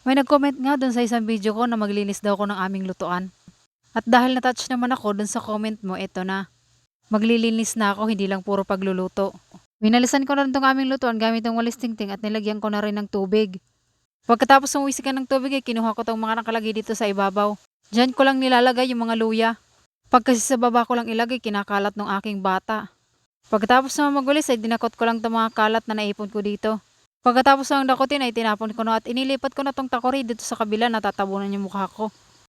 May nag-comment nga dun sa isang video ko na maglinis daw ako ng aming lutuan. At dahil na-touch naman ako dun sa comment mo, eto na. Maglilinis na ako, hindi lang puro pagluluto. Winalisan ko na rin tong aming lutuan gamit ang walis tingting at nilagyan ko na rin ng tubig. Pagkatapos ng wisikan ng tubig ay kinuha ko tong mga nakalagay dito sa ibabaw. Diyan ko lang nilalagay yung mga luya. Pag kasi sa baba ko lang ilagay, kinakalat ng aking bata. Pagkatapos naman magwalis ay dinakot ko lang tong mga kalat na naipon ko dito. Pagkatapos ng dakutin ay tinapon ko na at inilipat ko na tong takori dito sa kabila na tatabunan yung mukha ko.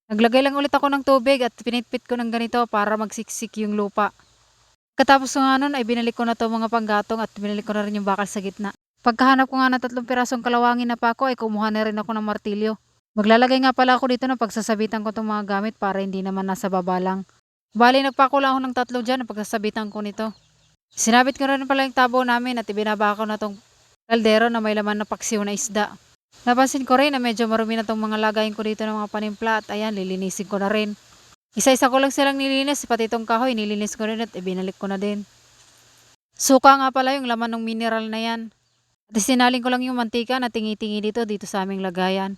Naglagay lang ulit ako ng tubig at pinitpit ko ng ganito para magsiksik yung lupa. Pagkatapos nga nun ay binalik ko na to mga panggatong at binalik ko na rin yung bakal sa gitna. Pagkahanap ko nga ng 3 pirasong kalawangin na pako ay kumuha na rin ako ng martilyo. Maglalagay nga pala ako dito ng pagsasabitan ko itong mga gamit para hindi naman nasa baba lang. Bali nagpako lang ako ng 3 dyan ang pagsasabitan ko nito. Sinabit ko rin pala yung tabo namin at ibinaba ko na tong kaldero na may laman na paksiw na isda. Napansin ko rin na medyo marumi na tong mga lagayin ko dito ng mga panimpla at ayan lilinisin ko na rin. Isa-isa ko lang silang nilinis, pati itong kahoy nilinis ko rin at ibinalik ko na din. Suka nga pala yung laman ng mineral na yan. At sinaling ko lang yung mantika na tingi-tingi dito sa aming lagayan.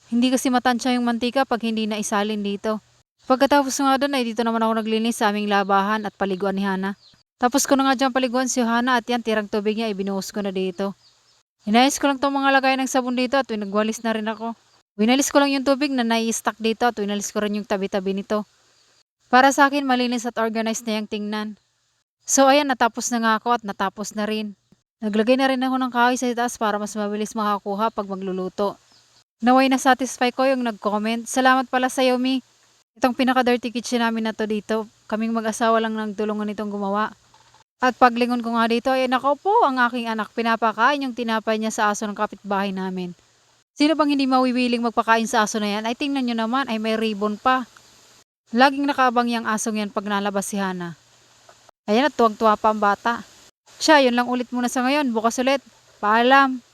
Hindi kasi matansya yung mantika pag hindi na isalin dito. Pagkatapos nga doon ay dito naman ako naglinis sa aming labahan at paliguan ni Hana. Tapos ko na nga dyan paliguan si Hana at yan tirang tubig niya ibinuhos ko na dito. Inayos ko lang itong mga lagayan ng sabon dito at winagwalis na rin ako. Winalis ko lang yung tubig na nai-stack dito at winalis ko rin yung tabi-tabi nito. Para sa akin malinis at organized na yung tingnan. So ayan natapos na nga ako at natapos na rin. Naglagay na rin ako ng kahoy sa itaas para mas mabilis makakuha pag magluluto. Naway na satisfy ko yung nag-comment. Salamat pala sa Mi. Itong pinaka-dirty kitchen namin na to dito. Kaming mag-asawa lang nagtulungan itong gumawa. At paglingon ko nga dito ay nako po ang aking anak pinapakain yung tinapay niya sa aso ng kapitbahay namin. Sino bang hindi mawiwiling magpakain sa aso na yan? Ay tingnan nyo naman ay may ribbon pa. Laging nakaabang yung asong yan pag nalabas si Hana. Ayan at tuwang-tuwa pa ang bata. Siya, yun lang ulit muna sa ngayon. Bukas ulit. Paalam.